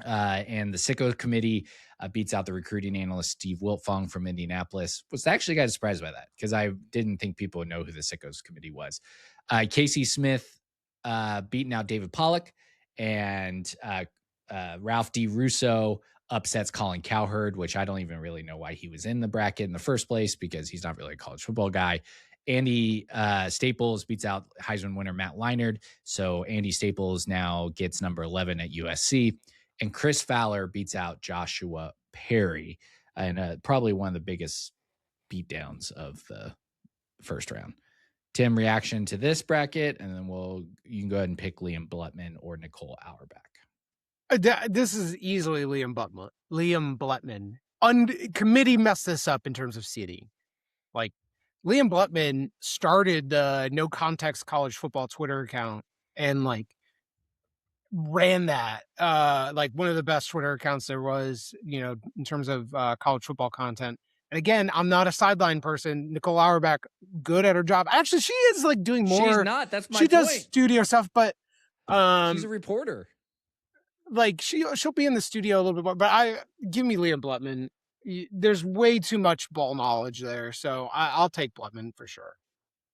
and the Sicko Committee beats out the recruiting analyst Steve Wiltfong from Indianapolis. Was actually kind of surprised by that because I didn't think people would know who the Sickos Committee was. Casey Smith beating out David Pollock, and Ralph D. Russo upsets Colin Cowherd, which I don't even really know why he was in the bracket in the first place because he's not really a college football guy. Andy Staples beats out Heisman winner Matt Leinart. So Andy Staples now gets number 11 at USC. And Chris Fowler beats out Joshua Perry. And probably one of the biggest beatdowns of the first round. Tim, reaction to this bracket, and then you can go ahead and pick Liam Blutman or Nicole Auerbach.
This is easily Liam Blutman. Committee messed this up in terms of seeding. Like Liam Blutman started the No Context College Football Twitter account and ran that like one of the best Twitter accounts there was, in terms of college football content. And again, I'm not a sideline person. Nicole Auerbach, good at her job. Actually, she is doing more.
She's not. That's my
point. She does
point.
Studio stuff, but
she's a reporter.
She'll be in the studio a little bit more. But give me Liam Blutman. There's way too much ball knowledge there, so I'll take Blutman for sure.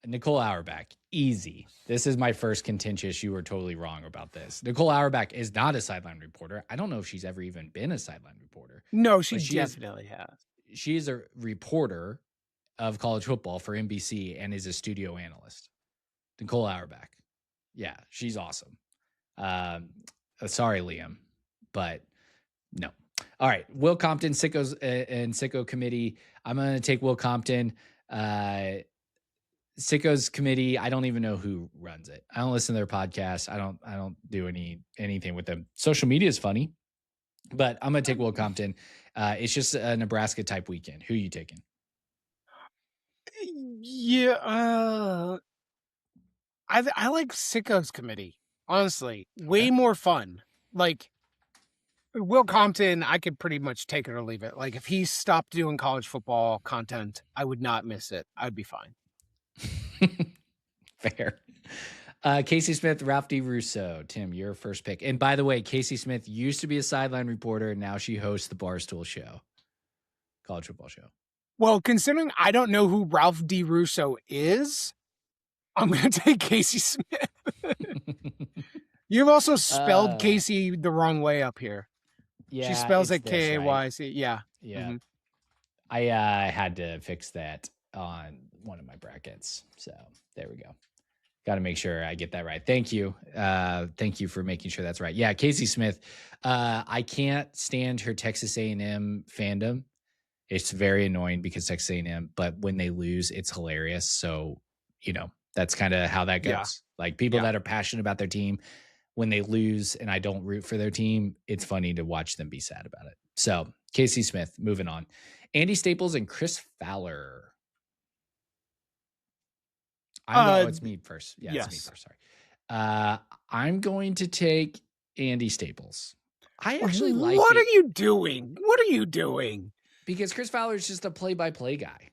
Nicole Auerbach, easy. This is my first contentious. You were totally wrong about this. Nicole Auerbach is not a sideline reporter. I don't know if she's ever even been a sideline reporter.
No, she definitely has.
She is a reporter of college football for NBC and is a studio analyst. Nicole Auerbach. Yeah, she's awesome. Sorry, Liam, but no. All right, Will Compton, Sickos and Sicko Committee. I'm going to take Will Compton. Sickos Committee, I don't even know who runs it. I don't listen to their podcast. I don't do anything with them. Social media is funny, but I'm going to take Will Compton. It's just a Nebraska type weekend. Who are you taking?
Yeah, I like Sickos Committee. Honestly, way more fun. Like Will Compton, I could pretty much take it or leave it. Like if he stopped doing college football content, I would not miss it. I'd be fine.
Fair. Casey Smith, Ralph D. Russo. Tim, your first pick. And by the way, Casey Smith used to be a sideline reporter, and now she hosts the Barstool Show, college football show.
Well, considering I don't know who Ralph D. Russo is, I'm going to take Casey Smith. You've also spelled Casey the wrong way up here.
Yeah,
she spells it Kayc. Right? Yeah.
Yeah.
Mm-hmm.
I had to fix that on one of my brackets. So there we go. Got to make sure I get that right. Thank you. Thank you for making sure that's right. Yeah, Casey Smith. I can't stand her Texas A&M fandom. It's very annoying because Texas A&M, but when they lose, it's hilarious. So, That's kind of how that goes.
Yeah.
Like people
Yeah.
that are passionate about their team, when they lose and I don't root for their team, it's funny to watch them be sad about it. So Casey Smith, moving on. Andy Staples and Chris Fowler. It's me first. Yeah, it's me
Yes.
first. Sorry. I'm going to take Andy Staples. I actually like
What
it.
are you doing? What are you doing?
Because Chris Fowler is just a play-by-play guy.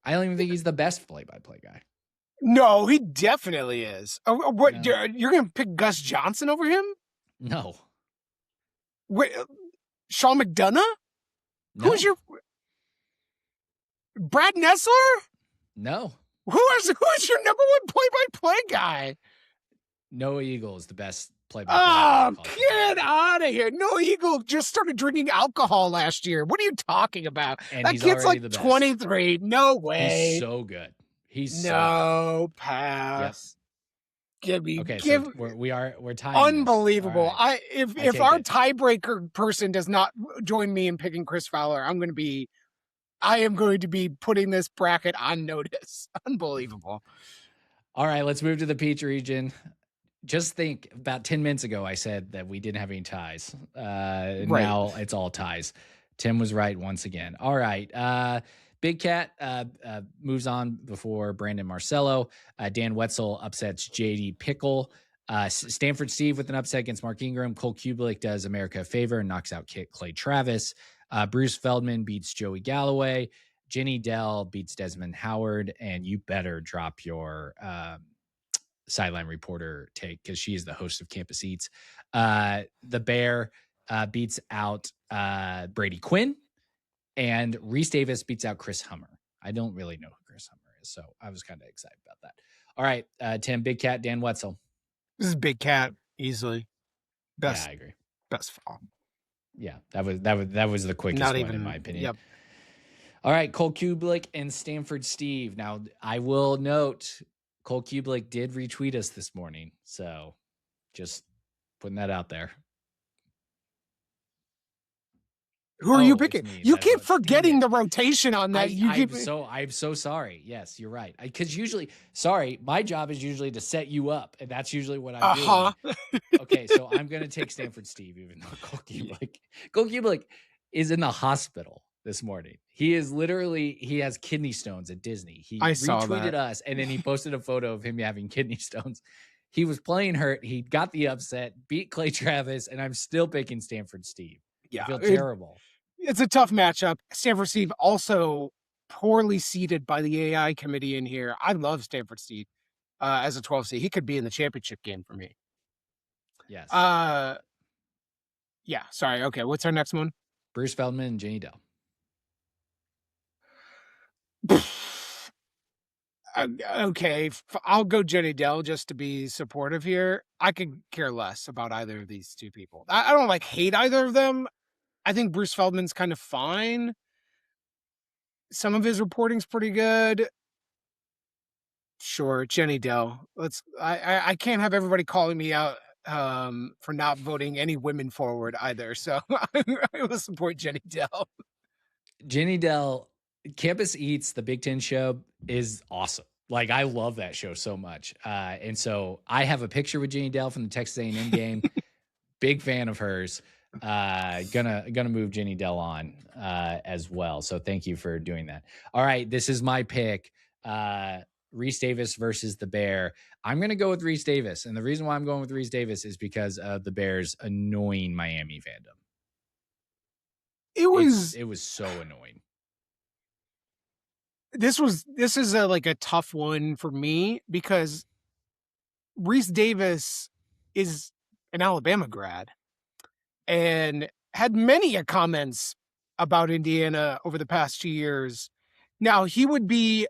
I don't even think he's the best play-by-play guy.
No, he definitely is. What?
No.
You're going to pick Gus Johnson over him?
No.
Wait, Sean McDonough?
No.
Who's your Brad Nessler?
No.
Who is your number one play-by-play guy?
Noah Eagle is the best play-by-play.
Oh, get out of here. Noah Eagle just started drinking alcohol last year. What are you talking about?
And
that
he's
kid's
already
like
the best.
23. No way.
He's so good. He's
no pass.
Yep.
Give me
okay.
give
So we're tying.
unbelievable.
Right.
If our tiebreaker person does not join me in picking Chris Fowler, I am going to be putting this bracket on notice. Unbelievable.
All right, let's move to the Peach region. Just think, about 10 minutes ago, I said that we didn't have any ties.
Right.
Now it's all ties. Tim was right once again. All right. Big Cat moves on before Brandon Marcello. Dan Wetzel upsets JD Pickle. Stanford Steve with an upset against Mark Ingram. Cole Kubelik does America a favor and knocks out Clay Travis. Bruce Feldman beats Joey Galloway. Jenny Dell beats Desmond Howard. And you better drop your sideline reporter take because she is the host of Campus Eats. The Bear beats out Brady Quinn. And Reese Davis beats out Chris Hummer. I don't really know who Chris Hummer is, so I was kind of excited about that. All right, Tim, Big Cat, Dan Wetzel.
This is Big Cat easily. Best.
Yeah, I agree.
Best fall.
Yeah, that was the quickest one in my opinion.
Yep.
All right, Cole Kubelik and Stanford Steve. Now, I will note Cole Kubelik did retweet us this morning, so just putting that out there.
Who are you picking? You keep forgetting the rotation on that.
I'm so sorry. Yes, you're right. Because my job is usually to set you up, and that's usually what I'm doing. Okay, so I'm going to take Stanford Steve, even though Cole Kubelik is in the hospital this morning. He has kidney stones at Disney.
I saw
retweeted
that.
us, and then he posted a photo of him having kidney stones. He was playing hurt. He got the upset, beat Clay Travis, and I'm still picking Stanford Steve.
Yeah,
I feel terrible.
It's a tough matchup. Stanford Steve also poorly seeded by the AI committee in here. I love Stanford Steve as a 12 seed. He could be in the championship game for me.
Yes.
Yeah. Sorry. Okay. What's our next one?
Bruce Feldman and Jenny Dell.
Okay. I'll go Jenny Dell just to be supportive here. I could care less about either of these two people. I don't hate either of them. I think Bruce Feldman's kind of fine. Some of his reporting's pretty good. Sure, Jenny Dell. I can't have everybody calling me out for not voting any women forward either. So I will support Jenny Dell.
Jenny Dell, Campus Eats, the Big Ten show, is awesome. I love that show so much. And so I have a picture with Jenny Dell from the Texas A&M game. Big fan of hers. Gonna move Jenny Dell on as well. So thank you for doing that. All right, this is my pick. Reese Davis versus the Bear. I'm gonna go with Reese Davis, and the reason why I'm going with Reese Davis is because of the Bears' annoying Miami fandom. It was so annoying.
This is a tough one for me because Reese Davis is an Alabama grad and had many comments about Indiana over the past 2 years. Now, he would be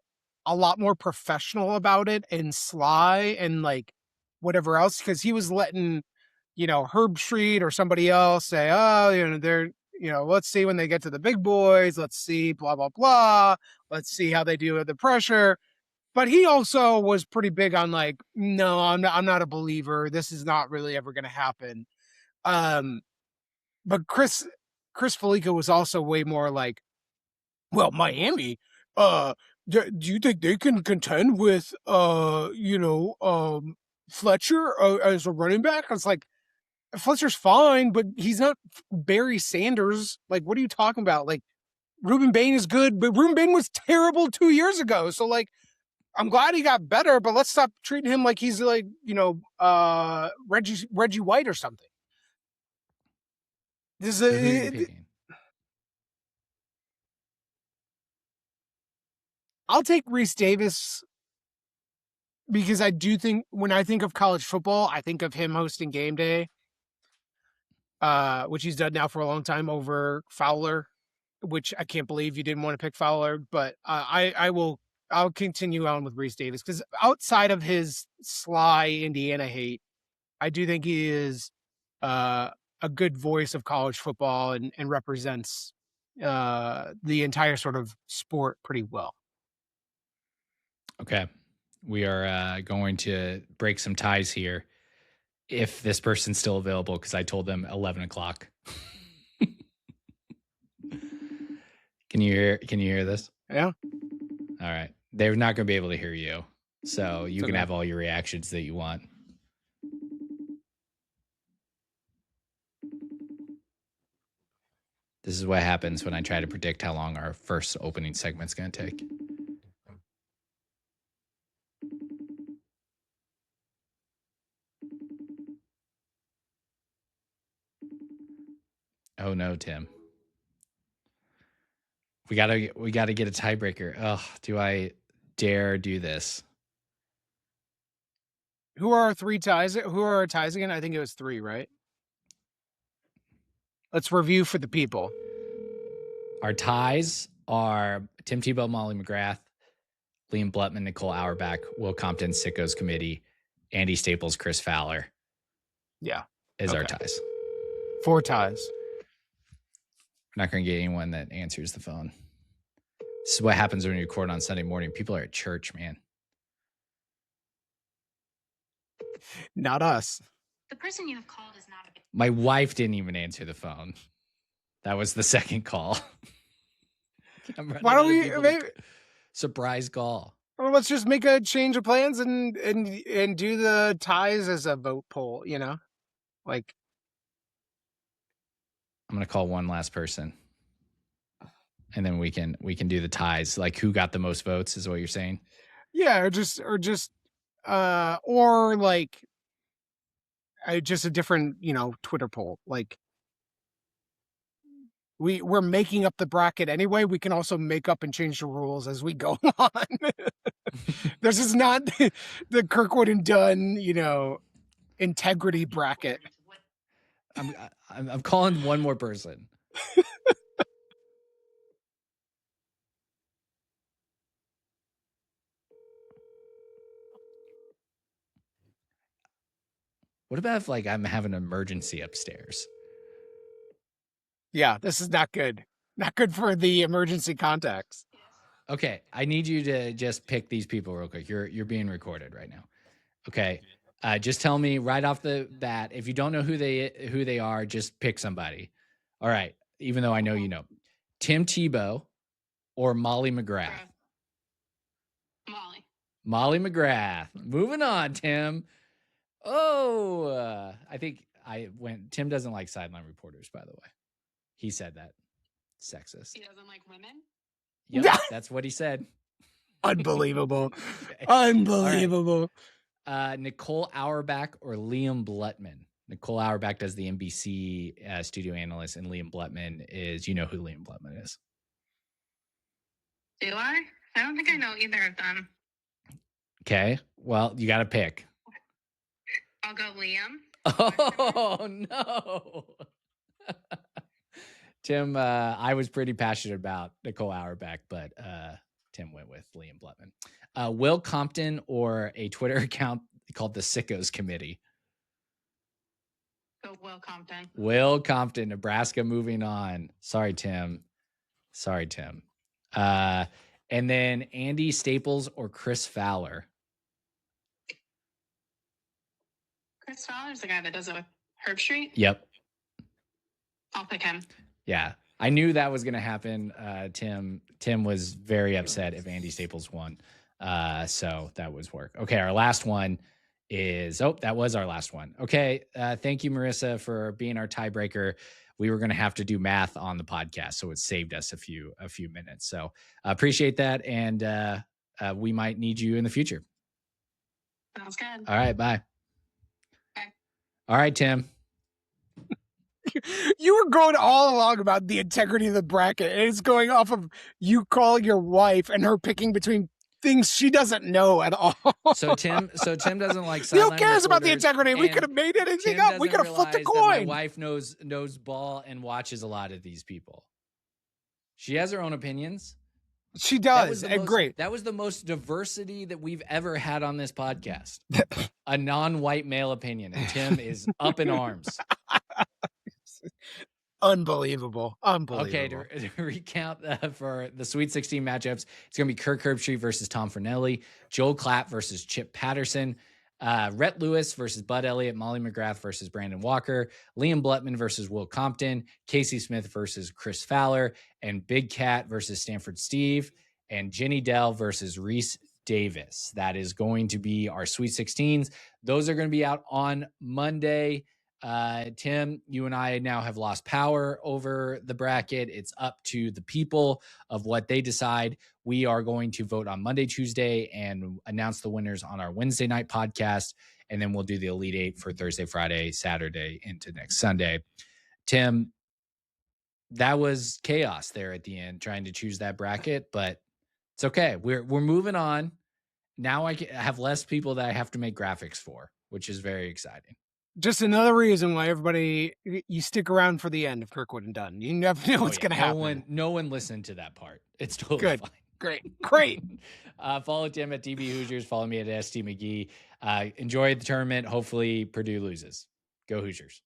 a lot more professional about it and sly and whatever else, because he was letting, Herb Street or somebody else say, they're, let's see when they get to the big boys. Let's see, blah, blah, blah. Let's see how they deal with the pressure. But he also was pretty big on no, I'm not a believer. This is not really ever going to happen. But Chris Felica was also way more well, Miami, Do you think they can contend with, Fletcher as a running back? It's like, Fletcher's fine, but he's not Barry Sanders. Like, what are you talking about? Like, Reuben Bain is good, but Reuben Bain was terrible 2 years ago. So, like, I'm glad he got better, but let's stop treating him like he's like, Reggie White or something. This
So who are you
is
picking?
I'll take Reese Davis because I do think when I think of college football, I think of him hosting game day, which he's done now for a long time over Fowler, which I can't believe you didn't want to pick Fowler, but I'll continue on with Reese Davis because outside of his sly Indiana hate, I do think he is a good voice of college football and represents the entire sort of sport pretty well.
Okay. We are going to break some ties here if this person's still available because I told them 11 o'clock. Can you hear this?
Yeah.
All right. They're not going to be able to hear you. So you can
Okay.
have all your reactions that you want. This is what happens when I try to predict how long our first opening segment's going to take. Oh no, Tim. We gotta get a tiebreaker. Oh, do I dare do this?
Who are our three ties? Who are our ties again? I think it was 3, right? Let's review for the people.
Our ties are Tim Tebow, Molly McGrath, Liam Blutman, Nicole Auerbach, Will Compton, Sickos Committee, Andy Staples, Chris Fowler.
Yeah.
Is our ties.
4 ties.
We're not going to get anyone that answers the phone. This is what happens when you record on Sunday morning. People are at church, man.
Not us.
The person you have called is not a...
My wife didn't even answer the phone. That was the second call.
Why don't we maybe
surprise call?
Well, let's just make a change of plans and do the ties as a vote poll, Like,
I'm going to call one last person. And then we can do the ties. Like, who got the most votes is what you're saying?
Yeah, or just like just a different, Twitter poll. Like, we're making up the bracket anyway. We can also make up and change the rules as we go on. This is not the Kirkwood and Dunn, integrity bracket.
I'm calling one more person. What about if I'm having an emergency upstairs?
Yeah, this is not good. Not good for the emergency contacts.
Okay, I need you to just pick these people real quick. You're being recorded right now. Okay, just tell me right off the bat if you don't know who they are. Just pick somebody. All right, even though I know you know, Tim Tebow or Molly McGrath. Molly McGrath. Moving on, Tim. Oh, I think Tim doesn't like sideline reporters, by the way. He said that. Sexist.
He doesn't like women?
Yep, that's what he said.
Unbelievable. Unbelievable.
Right. Nicole Auerbach or Liam Blutman. Nicole Auerbach does the NBC studio analyst, and Liam Blutman is, you know who Liam Blutman is.
Do I? I don't think I know either of them.
Okay, well, you got to pick.
I'll go Liam.
Oh, no. Tim, I was pretty passionate about Nicole Auerbach, but Tim went with Liam Blutman. Will Compton or a Twitter account called the Sickos Committee?
Go Will Compton.
Will Compton, Nebraska moving on. Sorry, Tim. And then Andy Staples or Chris Fowler?
Chris Fowler's the guy that does it with Herb Street?
Yep.
I'll pick him.
Yeah. I knew that was going to happen. Tim was very upset if Andy Staples won. So that was work. Okay, our last one is that was our last one. Okay, thank you, Marissa, for being our tiebreaker. We were going to have to do math on the podcast, so it saved us a few minutes. So appreciate that, and we might need you in the future.
Sounds good.
All right, bye.
Bye.
All right, Tim.
You were going all along about the integrity of the bracket, and it's going off of you calling your wife and her picking between things she doesn't know at all.
So Tim doesn't like.
Who cares about the integrity? We could have made anything
Tim
up. We could have flipped a
doesn't realize that
coin.
My wife knows ball and watches a lot of these people. She has her own opinions.
She does, and great.
That was the most diversity that we've ever had on this podcast. A non-white male opinion, and Tim is up in arms.
Unbelievable.
Okay, to recount for the Sweet 16 matchups, it's going to be Kirk Herbstreit versus Tom Fornelli, Joel Klatt versus Chip Patterson, Rhett Lewis versus Bud Elliott, Molly McGrath versus Brandon Walker, Liam Blutman versus Will Compton, Casey Smith versus Chris Fowler, and Big Cat versus Stanford Steve, and Jenny Dell versus Reese Davis. That is going to be our Sweet 16s. Those are going to be out on Monday. Tim, you and I now have lost power over the bracket. It's up to the people of what they decide. We are going to vote on Monday, Tuesday, and announce the winners on our Wednesday night podcast. And then we'll do the Elite Eight for Thursday, Friday, Saturday, into next Sunday. Tim, that was chaos there at the end, trying to choose that bracket, but it's okay. We're moving on. Now I have less people that I have to make graphics for, which is very exciting.
Just another reason why you stick around for the end of Kirkwood and Dunn. You never know what's going to happen.
No one listened to that part. It's totally
good.
Fine.
Great.
Follow Tim at DB Hoosiers. Follow me at ST McGee. Enjoy the tournament. Hopefully Purdue loses. Go Hoosiers.